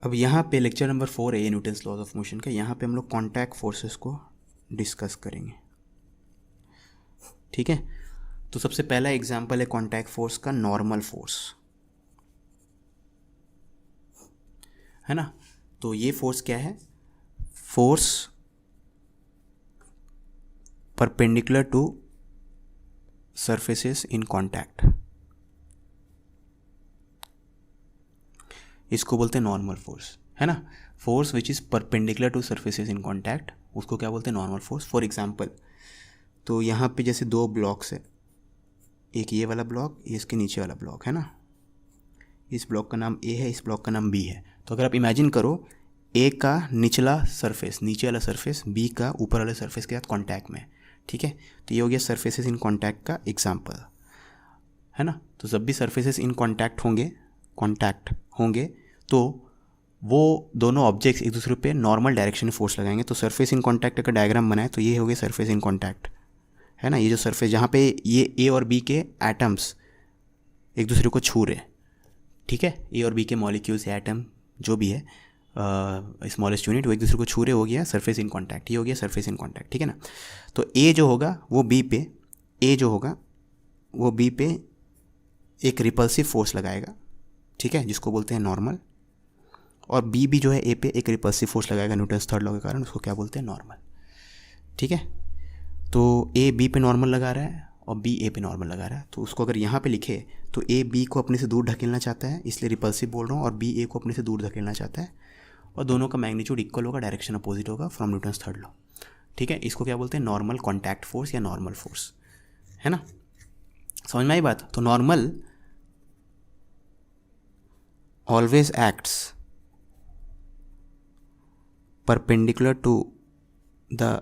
अब यहाँ पे लेक्चर नंबर 4 है न्यूटन्स लॉज ऑफ मोशन का। यहाँ पे हम लोग कॉन्टैक्ट फोर्सेस को डिस्कस करेंगे, ठीक है। तो सबसे पहला एग्जांपल है कॉन्टैक्ट फोर्स का, नॉर्मल फोर्स, है ना। तो ये फोर्स क्या है? Force perpendicular to surfaces in contact, इसको बोलते हैं नॉर्मल फोर्स, है ना। Force which is perpendicular to surfaces in contact, उसको क्या बोलते हैं? Normal force. फॉर एग्जांपल, तो यहाँ पे जैसे दो ब्लॉक्स है, एक ये वाला ब्लॉक, ये इसके नीचे वाला ब्लॉक, है ना। इस ब्लॉक का नाम ए है, इस ब्लॉक का नाम बी है। तो अगर आप इमेजिन करो, ए का निचला सरफेस, नीचे वाला सरफेस, बी का ऊपर वाले सरफेस के साथ कॉन्टैक्ट में, ठीक है। तो ये हो गया सरफेसेस इन कॉन्टैक्ट का एग्जाम्पल, है ना। तो जब भी सरफेसेस इन कॉन्टैक्ट होंगे तो वो दोनों ऑब्जेक्ट्स एक दूसरे पे नॉर्मल डायरेक्शन में फोर्स लगाएंगे। तो सरफेस इन कॉन्टैक्ट का डायग्राम बनाए तो ये हो गया सरफेस इन कॉन्टैक्ट, है ना। ये जो सरफेस जहाँ पे ये ए और बी के एटम्स एक दूसरे को छू रहे हैं, ठीक है, ए और बी के मॉलिक्यूल्स या एटम जो भी है, स्मॉलेस्ट यूनिट, वो एक दूसरे को छू रहे, हो गया सरफेस इन कॉन्टैक्ट। ये हो गया सरफेस इन कॉन्टैक्ट, ठीक है ना। तो ए जो होगा वो बी पे, ए जो होगा वो बी पे एक रिपल्सिव फोर्स लगाएगा, ठीक है, जिसको बोलते हैं नॉर्मल। और बी भी जो है ए पे एक रिपल्सिव फोर्स लगाएगा न्यूटन्स थर्ड लॉ के कारण, उसको क्या बोलते हैं? नॉर्मल, ठीक है। तो ए बी पे नॉर्मल लगा रहा है और बी ए पे नॉर्मल लगा रहा है। तो उसको अगर यहाँ पे लिखे तो ए बी को अपने से दूर ढकेलना चाहता है, इसलिए रिपल्सिव बोल रहा हूँ, और बी ए को अपने से दूर धकेलना चाहता है, और दोनों का मैग्नीट्यूड इक्वल होगा, डायरेक्शन अपोजिट होगा फ्रॉम न्यूटन्स थर्ड लॉ, ठीक है। इसको क्या बोलते हैं? नॉर्मल कॉन्टैक्ट फोर्स या नॉर्मल फोर्स, है ना। समझ में आई बात? तो normal always acts perpendicular to the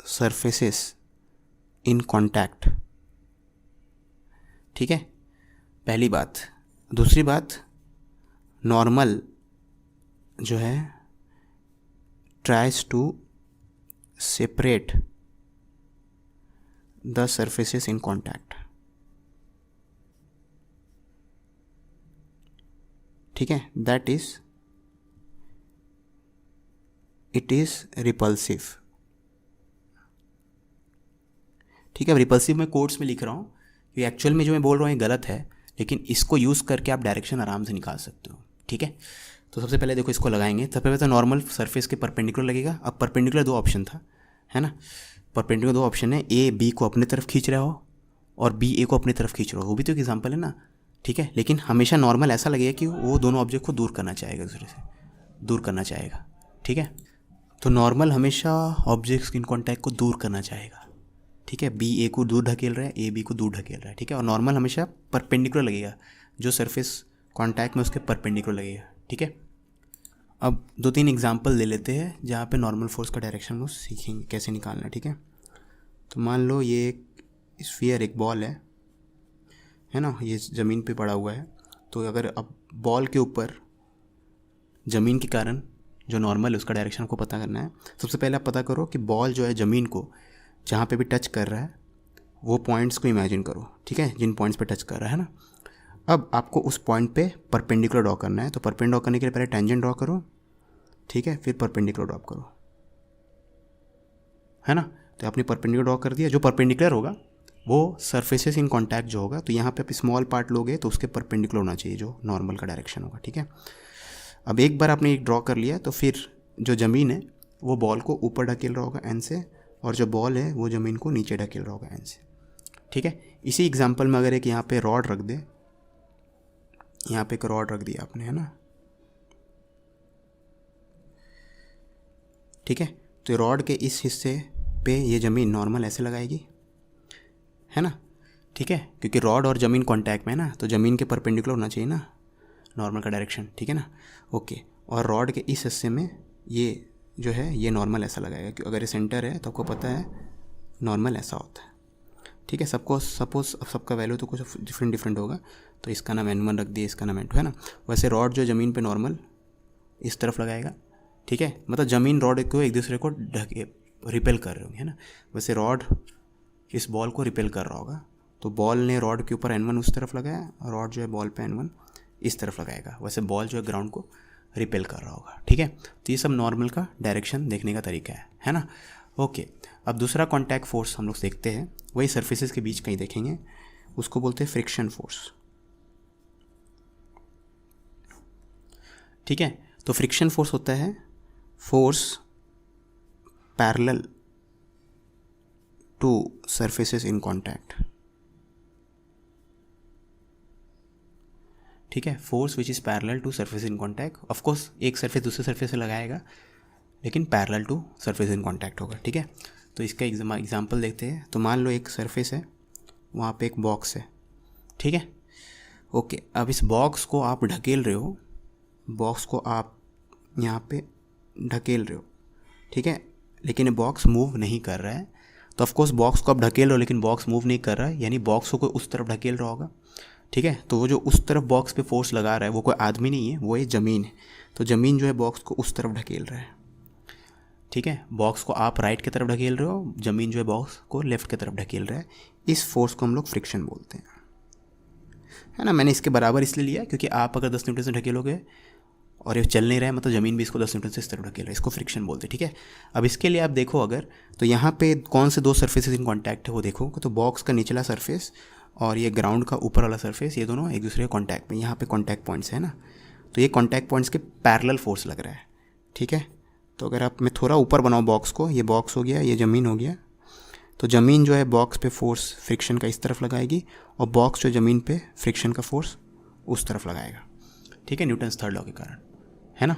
surfaces in contact, ठीक है, पहली बात। दूसरी बात, नॉर्मल जो है tries to separate the surfaces in contact, ठीक है, that is it is repulsive, ठीक है। अब रिपल्सिव मैं कोट्स में लिख रहा हूँ, ये एक्चुअल में जो मैं बोल रहा हूँ ये गलत है, लेकिन इसको यूज़ करके आप डायरेक्शन आराम से निकाल सकते हो, ठीक है। तो सबसे पहले देखो, इसको लगाएंगे, सबसे पहले तो नॉर्मल सरफेस के परपेंडिकुलर लगेगा। अब परपेंडिकुलर दो ऑप्शन था, है ना। परपेंडिकुलर दो ऑप्शन है, ए बी को अपने तरफ खींच रहा हो और बी ए को अपनी तरफ खींच रहा हो, वो भी तो एक एग्जाम्पल है ना, ठीक है। लेकिन हमेशा नॉर्मल ऐसा लगेगा कि वो दोनों ऑब्जेक्ट को दूर करना चाहेगा, दूसरे से दूर करना चाहेगा, ठीक है। तो नॉर्मल हमेशा ऑब्जेक्ट्स इन कॉन्टैक्ट को दूर करना चाहेगा, ठीक है। बी ए को दूर ढकेल रहा है, ए बी को दूर ढकेल रहा है, ठीक है। और नॉर्मल हमेशा परपेंडिकुलर लगेगा, जो सरफेस कॉन्टैक्ट में उसके परपेंडिकुलर लगेगा, ठीक है। अब दो तीन एग्जांपल ले लेते हैं जहाँ पे नॉर्मल फोर्स का डायरेक्शन वो सीखेंगे कैसे निकालना है, ठीक है। तो मान लो ये एक स्फीयर, एक बॉल है ना, ये ज़मीन पे पड़ा हुआ है। तो अगर अब बॉल के ऊपर ज़मीन के कारण जो नॉर्मल है उसका डायरेक्शन को पता करना है। सबसे पहले आप पता करो कि बॉल जो है ज़मीन को जहाँ पे भी टच कर रहा है वो पॉइंट्स को इमेजिन करो, ठीक है, जिन पॉइंट्स पे टच कर रहा है ना। अब आपको उस पॉइंट पे परपेंडिकुलर ड्रॉ करना है। तो परपेंडिकुलर ड्रॉ करने के लिए पहले टेंजेंट ड्रॉ करो, ठीक है, फिर परपेंडिकुलर ड्रॉ करो, है ना। तो आपने परपेंडिकुलर ड्रॉ कर दिया, जो परपेंडिकुलर होगा वो सरफेसेस इन कॉन्टैक्ट जो होगा, तो यहाँ पे आप स्मॉल पार्ट लोगे तो उसके परपेंडिकुलर होना चाहिए जो नॉर्मल का डायरेक्शन होगा, ठीक है। अब एक बार आपने एक ड्रॉ कर लिया तो फिर जो ज़मीन है वो बॉल को ऊपर ढकेल रहा होगा एन से, और जो बॉल है वो ज़मीन को नीचे ढकेल रहा होगा एन से, ठीक है। इसी एग्जांपल में अगर एक यहाँ पे रॉड रख दे, यहाँ पे एक रॉड रख दिया आपने, है ना, ठीक है। तो रॉड के इस हिस्से पे ये ज़मीन नॉर्मल ऐसे लगाएगी, है ना, ठीक है, क्योंकि रॉड और ज़मीन कॉन्टैक्ट में है ना, तो ज़मीन के परपेंडिकुलर होना चाहिए ना नॉर्मल का डायरेक्शन, ठीक है ना, ओके। और रॉड के इस हिस्से में ये जो है ये नॉर्मल ऐसा लगाएगा, क्योंकि अगर ये सेंटर है तो आपको पता है नॉर्मल ऐसा होता है, ठीक है। सबको सपोज अब सबका वैल्यू तो कुछ डिफरेंट होगा, तो इसका नाम N1 रख दिया, इसका नाम N2, है ना। वैसे रॉड जो ज़मीन पे नॉर्मल इस तरफ लगाएगा, ठीक है, मतलब ज़मीन रॉड को एक दूसरे को रिपेल कर रहे होंगे, है ना। वैसे रॉड इस बॉल को रिपेल कर रहा होगा, तो बॉल ने रॉड के ऊपर N1 उस तरफ लगाया, और रॉड जो है बॉल पे N1 इस तरफ लगाएगा। वैसे बॉल जो है ग्राउंड को रिपेल कर रहा होगा, ठीक है। तो ये सब नॉर्मल का डायरेक्शन देखने का तरीका है ना। ओके, अब दूसरा कॉन्टैक्ट फोर्स हम लोग देखते हैं, वही सर्फेसेस के बीच कहीं देखेंगे, उसको बोलते हैं फ्रिक्शन फोर्स, ठीक है। तो फ्रिक्शन फोर्स होता है force parallel to surfaces in contact, ठीक है। Force which is parallel to surface in contact, of course एक सरफेस दूसरे सरफेस से लगाएगा, लेकिन parallel to surface in contact होगा, ठीक है। तो इसका एग्जांपल देखते हैं। तो मान लो एक सरफेस है, वहाँ पे एक बॉक्स है, ठीक है। ओके, अब इस बॉक्स को आप ढकेल रहे हो, बॉक्स को आप यहाँ पे ढकेल रहे हो, ठीक है, लेकिन ये बॉक्स मूव नहीं कर रहा है। तो ऑफ कोर्स बॉक्स को आप ढकेल रहे हो लेकिन बॉक्स मूव नहीं कर रहा है, यानी बॉक्स को कोई उस तरफ ढकेल रहा होगा, ठीक है। तो वो जो उस तरफ बॉक्स पे फोर्स लगा रहा है वो कोई आदमी नहीं है, वो ये ज़मीन है। तो ज़मीन जो है बॉक्स को उस तरफ ढकेल रहा है, ठीक है। बॉक्स को आप राइट की तरफ ढकेल रहे हो, ज़मीन जो है बॉक्स को लेफ्ट की तरफ ढकेल रहा है। इस फोर्स को हम लोग फ्रिक्शन बोलते हैं, है ना। मैंने इसके बराबर इसलिए लिया क्योंकि आप अगर 10 न्यूटन से ढकेलोगे और ये चल नहीं रहा है, मतलब ज़मीन भी इसको 10 न्यूटन से इस तरफ ढकेल रहा है, इसको फ्रिक्शन बोलते हैं, ठीक है। अब इसके लिए आप देखो अगर, तो यहाँ पे कौन से दो सरफेसेस इन कॉन्टैक्ट है वो देखो। तो बॉक्स का निचला सरफेस और ये ग्राउंड का ऊपर वाला सरफेस, ये दोनों एक दूसरे के कॉन्टैक्ट में, यहाँ पे कॉन्टैक्ट पॉइंट्स है ना। तो ये कॉन्टैक्ट पॉइंट्स के पैरेलल फोर्स लग रहा है, ठीक है। तो अगर आप मैं थोड़ा ऊपर बनाऊँ बॉक्स को, ये बॉक्स हो गया, ये ज़मीन हो गया, तो ज़मीन जो है बॉक्स पे फोर्स फ्रिक्शन का इस तरफ लगाएगी और बॉक्स जो ज़मीन पे फ्रिक्शन का फोर्स उस तरफ लगाएगा, ठीक है, न्यूटन्स थर्ड लॉ के कारण, है ना।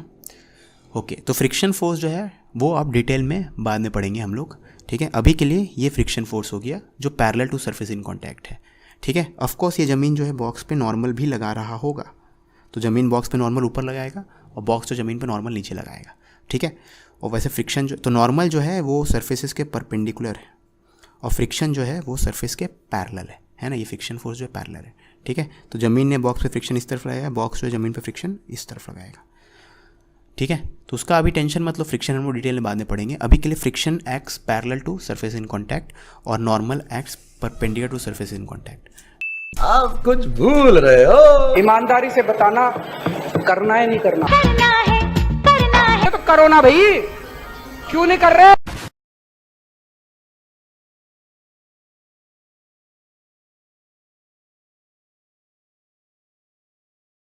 ओके, तो फ्रिक्शन फोर्स जो है वो आप डिटेल में बाद में पढ़ेंगे हम लोग, ठीक है। अभी के लिए ये फ्रिक्शन फोर्स हो गया जो parallel to surface in contact है, ठीक है। ऑफकोर्स ये ज़मीन जो है बॉक्स पे नॉर्मल भी लगा रहा होगा, तो ज़मीन बॉक्स पे नॉर्मल ऊपर लगाएगा और बॉक्स जो ज़मीन पे नॉर्मल नीचे लगाएगा, ठीक है। और वैसे फ्रिक्शन जो, तो नॉर्मल जो है वो सरफेसेस के परपेंडिकुलर है और फ्रिक्शन जो है वो सरफेस के पैरेलल है ना। ये फ्रिक्शन फोर्स जो है पैरेलल है, ठीक है। तो ज़मीन ने बॉक्स पे फ्रिक्शन इस तरफ लगाया, बॉक्स जो है ज़मीन पे फ्रिक्शन इस तरफ लगाएगा, ठीक है। तो उसका अभी टेंशन मतलब फ्रिक्शन हम लोग डिटेल में बाद में पढ़ेंगे। अभी के लिए friction acts parallel to surface in contact और normal acts perpendicular to surface in contact. आप कुछ भूल रहे हो। ईमानदारी से बताना, करना है नहीं करना, करना है तो करो ना भाई, क्यों नहीं कर रहे।